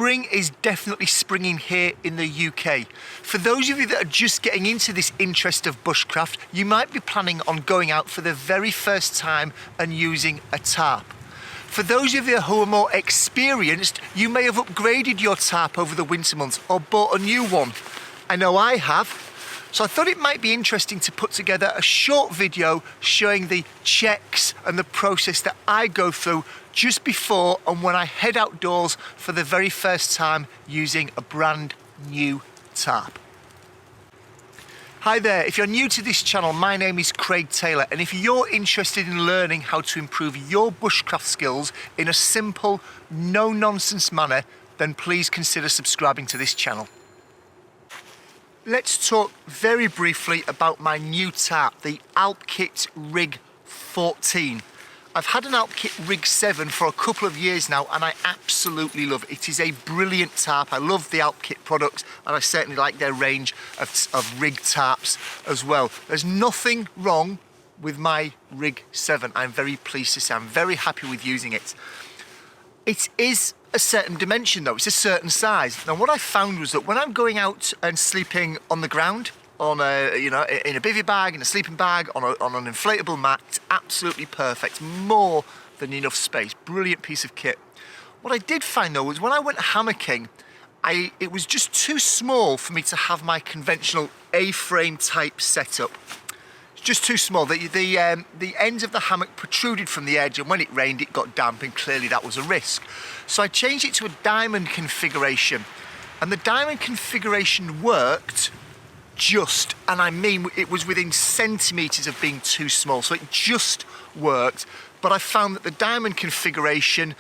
Spring is definitely springing here in the UK. For those of you that are just getting into this interest of bushcraft, you might be planning on going out for the very first time and using a tarp. For those of you who are more experienced, you may have upgraded your tarp over the winter months or bought a new one. I know I have. So I thought it might be interesting to put together a short video showing the checks and the process that I go through just before and when I head outdoors for the very first time using a brand new tarp. Hi there, if you're new to this channel, my name is Craig Taylor, and if you're interested in learning how to improve your bushcraft skills in a simple, no-nonsense manner, then please consider subscribing to this channel. Let's talk very briefly about my new tarp, the Alpkit Rig 14. I've had an Alpkit Rig 7 for a couple of years now and I absolutely love it. It is a brilliant tarp. I love the Alpkit products and I certainly like their range of rig tarps as well. There's nothing wrong with my Rig 7. I'm very pleased to say I'm very happy with using it. It is a certain dimension though, it's a certain size. Now what I found was that when I'm going out and sleeping on the ground, on a, in a bivvy bag, in a sleeping bag, on an inflatable mat, it's absolutely perfect, more than enough space, brilliant piece of kit. What I did find though was when I went hammocking, it was just too small for me to have my conventional A-frame type setup. Just too small. The ends of the hammock protruded from the edge and when it rained it got damp and clearly that was a risk. So I changed it to a diamond configuration and the diamond configuration worked just, and I mean it was within centimetres of being too small, so it just worked. But I found that the diamond configuration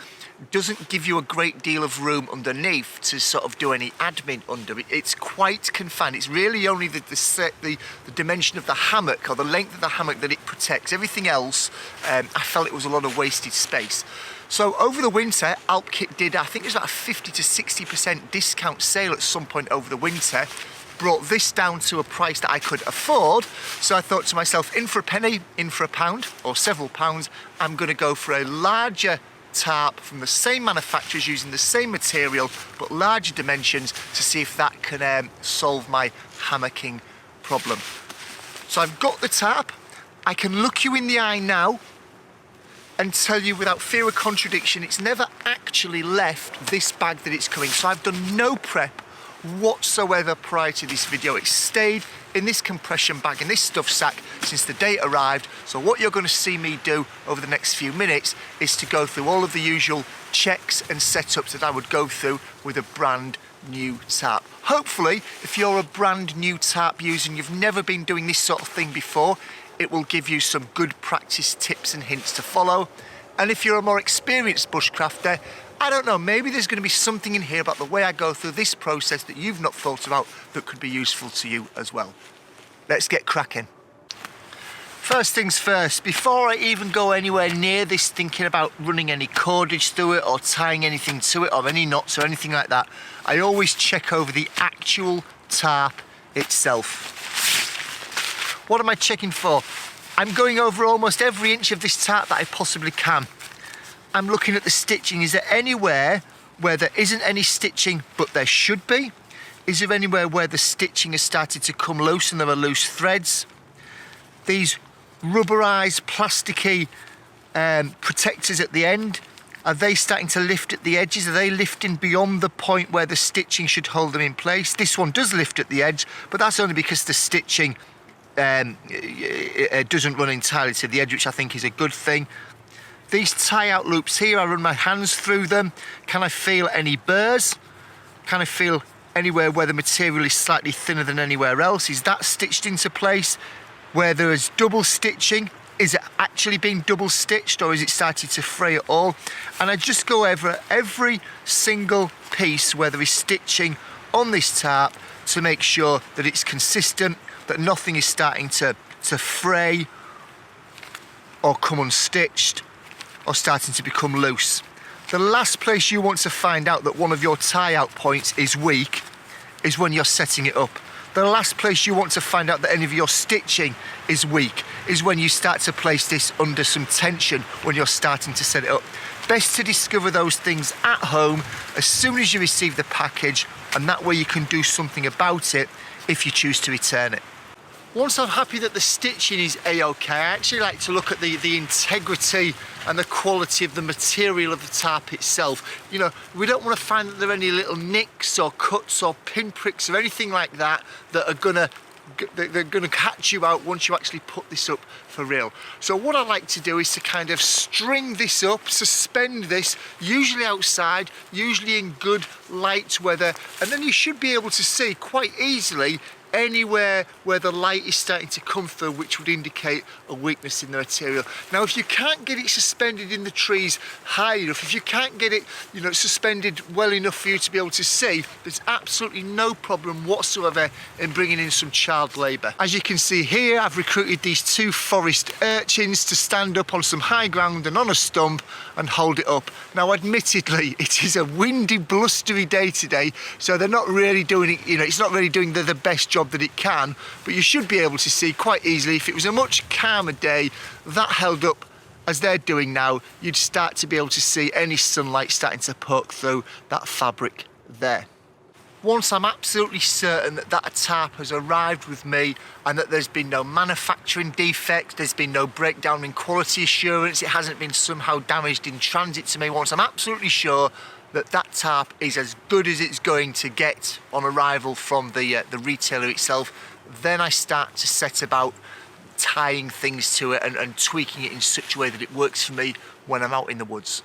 doesn't give you a great deal of room underneath to sort of do any admin under it. It's quite confined. It's really only the dimension of the hammock or the length of the hammock that it protects. Everything else, I felt it was a lot of wasted space. So over the winter, Alpkit did, I think it was about a 50 to 60% discount sale at some point over the winter. Brought this down to a price that I could afford. So I thought to myself, in for a penny, in for a pound, or several pounds, I'm gonna go for a larger tarp from the same manufacturers using the same material but larger dimensions to see if that can solve my hammocking problem. So I've got the tarp. I can look you in the eye now and tell you without fear of contradiction it's never actually left this bag that it's coming. So I've done no prep whatsoever prior to this video. It stayed in this compression bag, in this stuff sack, since the day it arrived. So what you're going to see me do over the next few minutes is to go through all of the usual checks and setups that I would go through with a brand new tarp. Hopefully, if you're a brand new tarp user and you've never been doing this sort of thing before, it will give you some good practice tips and hints to follow. And if you're a more experienced bushcrafter, I don't know, maybe there's going to be something in here about the way I go through this process that you've not thought about that could be useful to you as well. Let's get cracking. First things first, before I even go anywhere near this thinking about running any cordage through it or tying anything to it or any knots or anything like that, I always check over the actual tarp itself. What am I checking for? I'm going over almost every inch of this tarp that I possibly can. I'm looking at the stitching. Is there anywhere where there isn't any stitching but there should be? Is there anywhere where the stitching has started to come loose and there are loose threads? These rubberized, plasticky protectors at the end, are they starting to lift at the edges? Are they lifting beyond the point where the stitching should hold them in place? This one does lift at the edge, but that's only because the stitching it doesn't run entirely to the edge, which I think is a good thing. These tie-out loops here, I run my hands through them. Can I feel any burrs? Can I feel anywhere where the material is slightly thinner than anywhere else? Is that stitched into place? Where there is double stitching, is it actually being double stitched or is it started to fray at all? And I just go over every single piece where there is stitching on this tarp to make sure that it's consistent, that nothing is starting to fray or come unstitched or starting to become loose. The last place you want to find out that one of your tie-out points is weak is when you're setting it up. The last place you want to find out that any of your stitching is weak is when you start to place this under some tension when you're starting to set it up. best to discover those things at home as soon as you receive the package, and that way you can do something about it if you choose to return it. Once I'm happy that the stitching is a-okay, I actually like to look at the integrity and the quality of the material of the tarp itself. You know, we don't want to find that there are any little nicks or cuts or pinpricks or anything like that that are they're gonna catch you out once you actually put this up for real. So what I like to do is to kind of string this up, suspend this, usually outside, usually in good light weather, and then you should be able to see quite easily anywhere where the light is starting to come through, which would indicate a weakness in the material. Now, if you can't get it suspended in the trees high enough, if you can't get it, you know, suspended well enough for you to be able to see, there's absolutely no problem whatsoever in bringing in some child labour. As you can see here, I've recruited these 2 forest urchins to stand up on some high ground and on a stump and hold it up. Now, admittedly, it is a windy, blustery day today, so they're not really doing it, you know, it's not really doing the best job that it can, but you should be able to see quite easily. If it was a much calmer day, that held up as they're doing now, you'd start to be able to see any sunlight starting to poke through that fabric there. Once I'm absolutely certain that that tarp has arrived with me and that there's been no manufacturing defects, there's been no breakdown in quality assurance, it hasn't been somehow damaged in transit to me, once I'm absolutely sure that that tarp is as good as it's going to get on arrival from the retailer itself, then I start to set about tying things to it and tweaking it in such a way that it works for me when I'm out in the woods.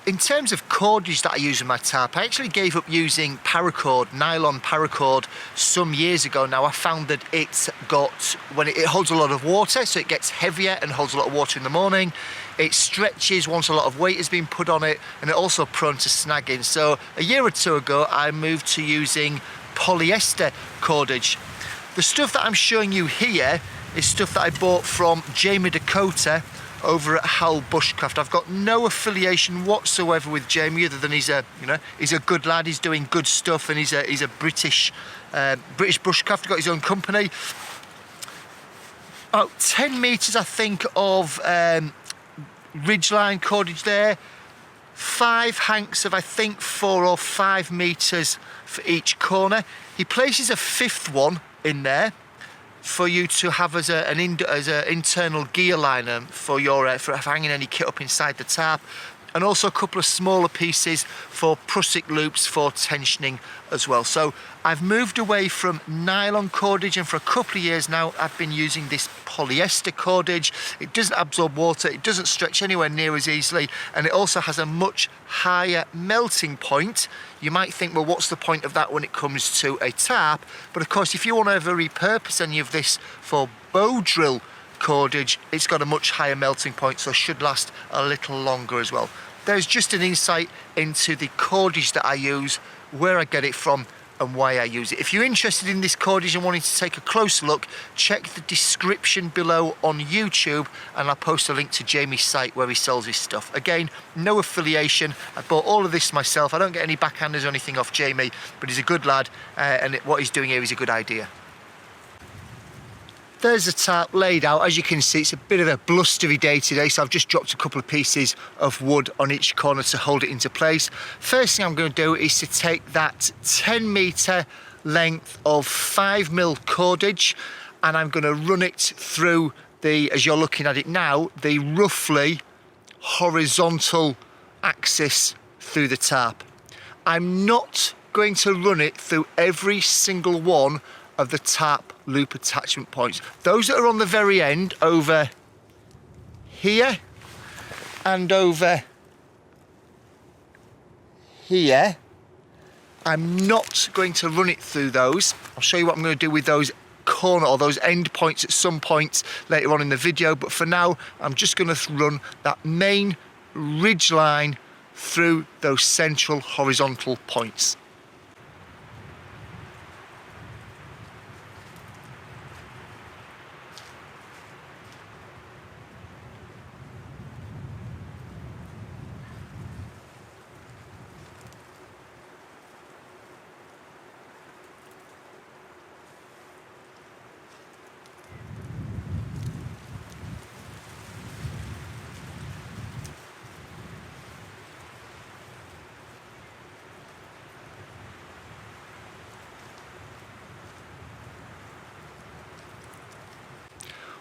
In terms of cordage that I use in my tarp, I actually gave up using paracord, nylon paracord, some years ago now. I found that when it holds a lot of water, so it gets heavier and holds a lot of water in the morning. It stretches once a lot of weight has been put on it, and it's also prone to snagging. So a year or 2 ago, I moved to using polyester cordage. The stuff that I'm showing you here is stuff that I bought from Jamie Dakota over at Hull Bushcraft. I've got no affiliation whatsoever with Jamie other than he's a good lad. He's doing good stuff, and he's a British bushcraft. He's got his own company. About 10 meters, I think, of ridgeline cordage there. 5 hanks of, I think, 4 or 5 meters for each corner. He places a 5th one in there for you to have as an internal gear liner for hanging any kit up inside the tarp, and also a couple of smaller pieces for prusik loops for tensioning as well. So I've moved away from nylon cordage, and for a couple of years now I've been using this polyester cordage. It doesn't absorb water, it doesn't stretch anywhere near as easily, and it also has a much higher melting point. You might think, well, what's the point of that when it comes to a tarp? But of course, if you want to ever repurpose any of this for bow drill cordage, it's got a much higher melting point, so should last a little longer as well. There's just an insight into the cordage that I use, where I get it from, and why I use it. If you're interested in this cordage and wanting to take a closer look, check the description below on YouTube, and I'll post a link to Jamie's site where he sells his stuff. Again, no affiliation. I bought all of this myself. I don't get any backhanders or anything off Jamie, but he's a good lad, and what he's doing here is a good idea. There's the tarp laid out. As you can see, it's a bit of a blustery day today, so I've just dropped a couple of pieces of wood on each corner to hold it into place. First thing I'm going to do is to take that 10 meter length of 5mm cordage, and I'm going to run it through as you're looking at it now, the roughly horizontal axis through the tarp. I'm not going to run it through every single one of the tarp loop attachment points. Those that are on the very end, over here and over here, I'm not going to run it through those. I'll show you what I'm going to do with those corner or those end points at some point later on in the video, but for now I'm just going to run that main ridge line through those central horizontal points.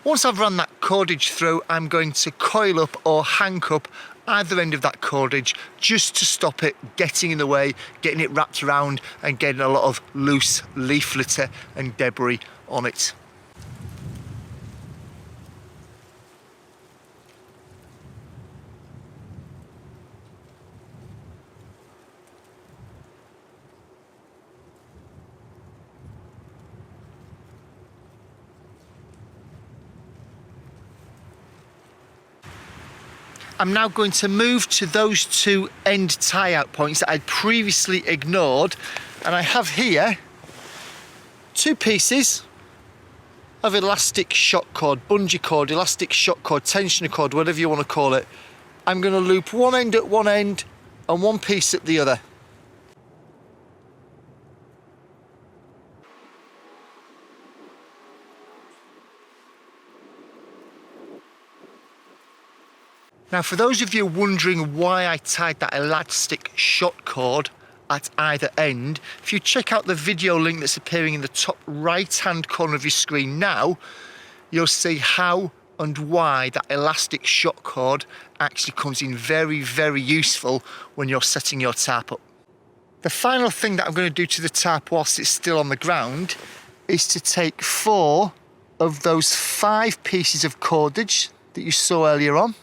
Once I've run that cordage through, I'm going to coil up or hang up either end of that cordage just to stop it getting in the way, getting it wrapped around and getting a lot of loose leaf litter and debris on it. I'm now going to move to those two end tie-out points that I'd previously ignored, and I have here 2 pieces of elastic shock cord, bungee cord, elastic shock cord, tensioner cord, whatever you want to call it. I'm going to loop one end at one end and one piece at the other. Now, for those of you wondering why I tied that elastic shock cord at either end, if you check out the video link that's appearing in the top right-hand corner of your screen now, you'll see how and why that elastic shock cord actually comes in very, very useful when you're setting your tarp up. The final thing that I'm going to do to the tarp whilst it's still on the ground is to take 4 of those 5 pieces of cordage that you saw earlier on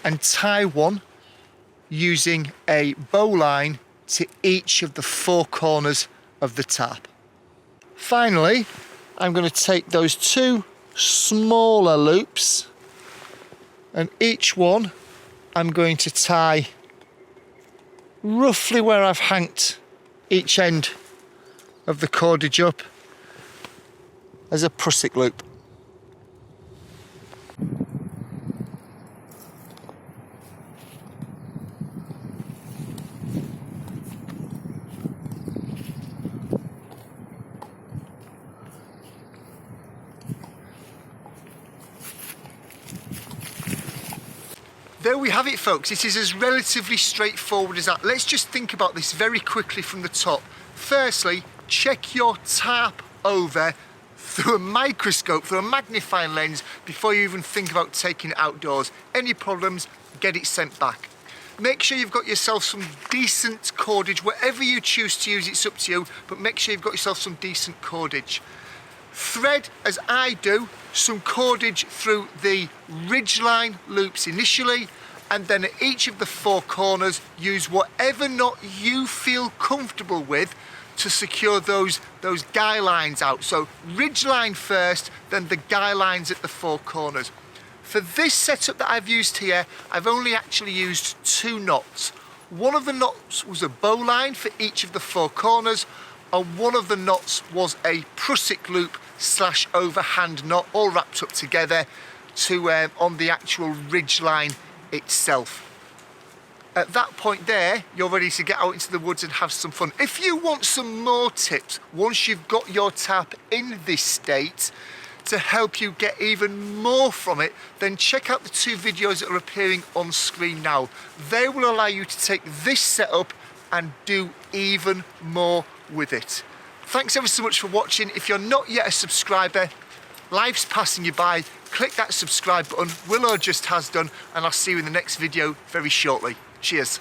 and tie one using a bowline to each of the 4 corners of the tarp. Finally, I'm going to take those 2 smaller loops and each one I'm going to tie roughly where I've hanked each end of the cordage up as a prusik loop. There we have it, folks. It is as relatively straightforward as that. Let's just think about this very quickly from the top. Firstly, check your tarp over through a microscope, through a magnifying lens, before you even think about taking it outdoors. Any problems, get it sent back. Make sure you've got yourself some decent cordage. Whatever you choose to use, it's up to you, but make sure you've got yourself some decent cordage. Thread, as I do, some cordage through the ridgeline loops initially, and then at each of the 4 corners use whatever knot you feel comfortable with to secure those guy lines out. So ridgeline first, then the guy lines at the 4 corners. For this setup that I've used here, I've only actually used 2 knots. One of the knots was a bowline for each of the 4 corners, and one of the knots was a prusik loop / overhand knot, all wrapped up together to on the actual ridge line itself. At that point there, you're ready to get out into the woods and have some fun. If you want some more tips once you've got your tarp in this state to help you get even more from it, then check out the 2 videos that are appearing on screen now. They will allow you to take this setup and do even more with it. Thanks ever so much for watching. If you're not yet a subscriber, life's passing you by, click that subscribe button. Willow just has done, and I'll see you in the next video very shortly. Cheers.